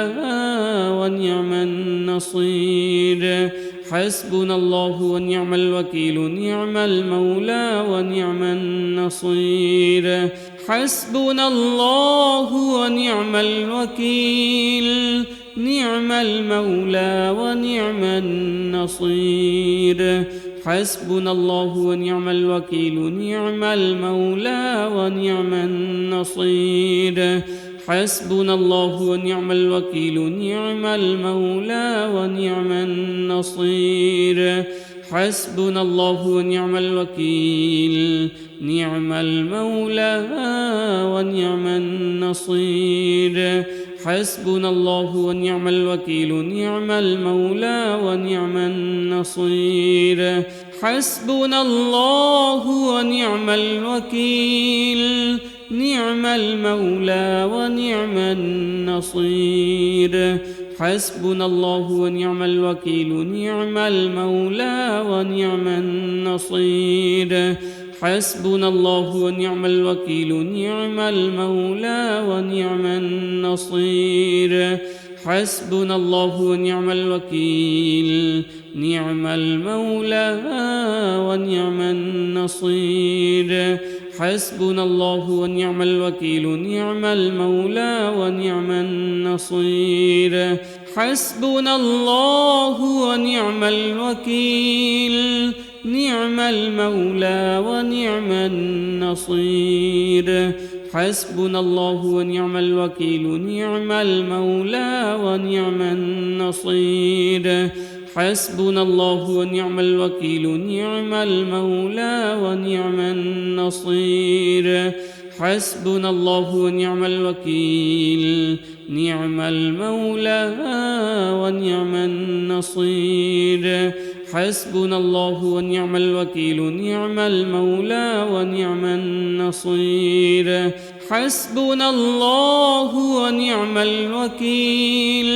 ونعم النصير حسبنا الله ونعم الوكيل نعم المولى ونعم النصير حسبنا الله ونعم الوكيل نعم المولى ونعم النصير حسبنا الله ونعم الوكيل نعم المولى ونعم النصير حسبنا الله ونعم الوكيل نعم المولى ونعم النصير حسبنا الله ونعم الوكيل نعم المولى ونعم النصير حسبنا الله ونعم الوكيل نعم المولى ونعم النصير حسبنا الله ونعم الوكيل نعم المولى ونعم النصير حسبنا الله ونعم الوكيل نعم المولى ونعم النصير حسبنا الله ونعم الوكيل نعم المولى ونعم النصير حسبنا الله ونعم الوكيل نعم المولى ونعم النصير حسبنا الله ونعم الوكيل نعم المولى ونعم النصير حسبنا الله ونعم الوكيل نعم المولى ونعم النصير حسبنا الله ونعم الوكيل نعم المولى ونعم النصير حسبنا الله ونعم الوكيل نعم المولى ونعم النصير حسبنا الله ونعم الوكيل نعم المولى ونعم النصير حسبنا الله ونعم الوكيل نعم المولى ونعم النصير حسبنا الله ونعم الوكيل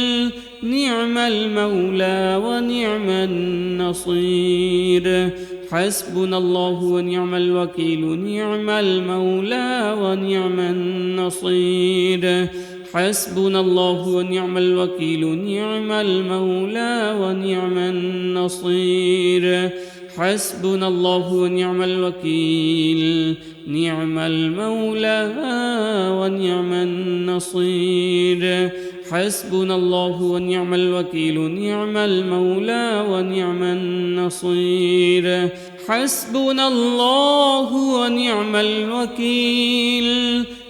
نعم المولى ونعم النصير حسبنا الله ونعم الوكيل نعم المولى ونعم النصير حسبنا الله ونعم الوكيل نعم المولى ونعم النصير حسبنا الله ونعم الوكيل نعم المولى ونعم النصير حسبنا الله ونعم الوكيل نعم المولى ونعم النصير حسبنا الله ونعم الوكيل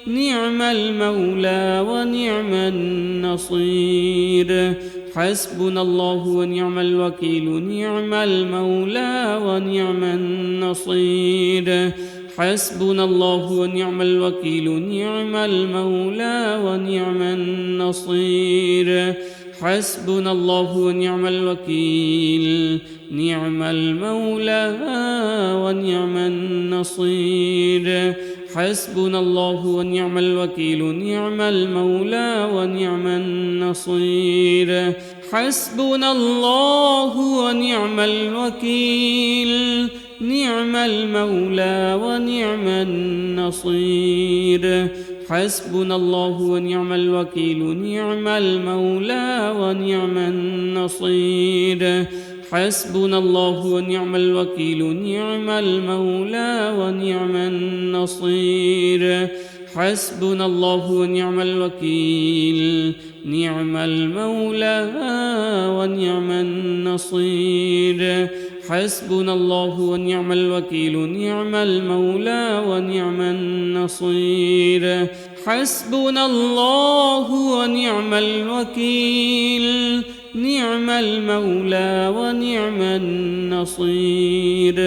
نعم المولى ونعم النصير حسبنا الله ونعم الوكيل نعم المولى ونعم النصير حسبنا الله ونعم الوكيل نعم المولى ونعم النصير حسبنا الله ونعم الوكيل نعم المولى ونعم النصير حسبنا الله ونعم الوكيل نعم المولى ونعم النصير حسبنا الله ونعم الوكيل نعم المولى ونعم النصير حسبنا الله ونعم الوكيل نعم المولى ونعم النصير حسبنا الله ونعم الوكيل نعم المولى ونعم النصير حسبنا الله ونعم الوكيل نعم المولى ونعم النصير حسبنا الله ونعم الوكيل نعم المولى ونعم النصير حسبنا الله ونعم الوكيل نعم المولى ونعم النصير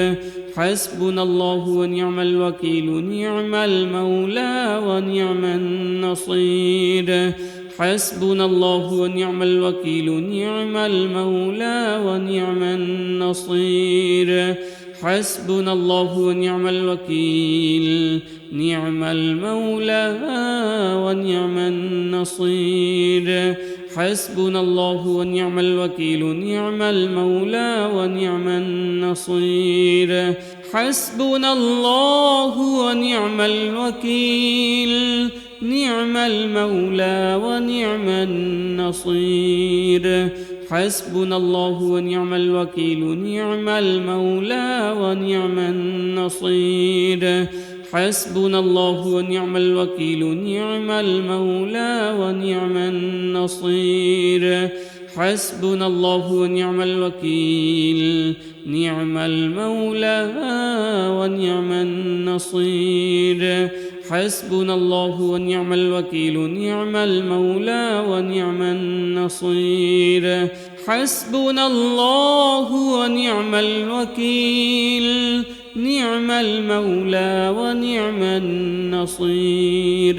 حسبنا الله ونعم الوكيل نعم المولى ونعم النصير حسبنا الله ونعم الوكيل نعم المولى ونعم النصير حسبنا الله ونعم الوكيل نعم المولى ونعم النصير حسبنا الله ونعم الوكيل نعم المولى ونعم النصير حسبنا الله ونعم الوكيل نعم المولى ونعم النصير حسبنا الله ونعم الوكيل نعم المولى ونعم النصير حسبنا الله ونعم الوكيل نعم المولى ونعم النصير حسبنا الله ونعم الوكيل نعم المولى ونعم النصير حسبنا الله ونعم الوكيل نعم المولى ونعم النصير حسبنا الله ونعم الوكيل نعم المولى ونعم النصير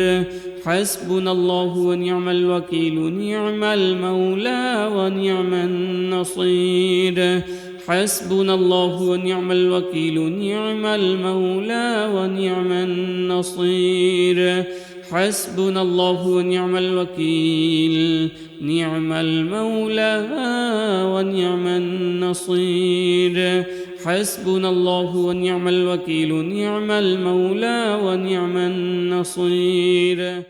حسبنا الله ونعم الوكيل نعم المولى ونعم النصير حسبنا الله ونعم الوكيل نعم المولى ونعم النصير حسبنا الله ونعم الوكيل نعم المولى ونعم النصير حسبنا الله ونعم الوكيل نعم المولى ونعم النصير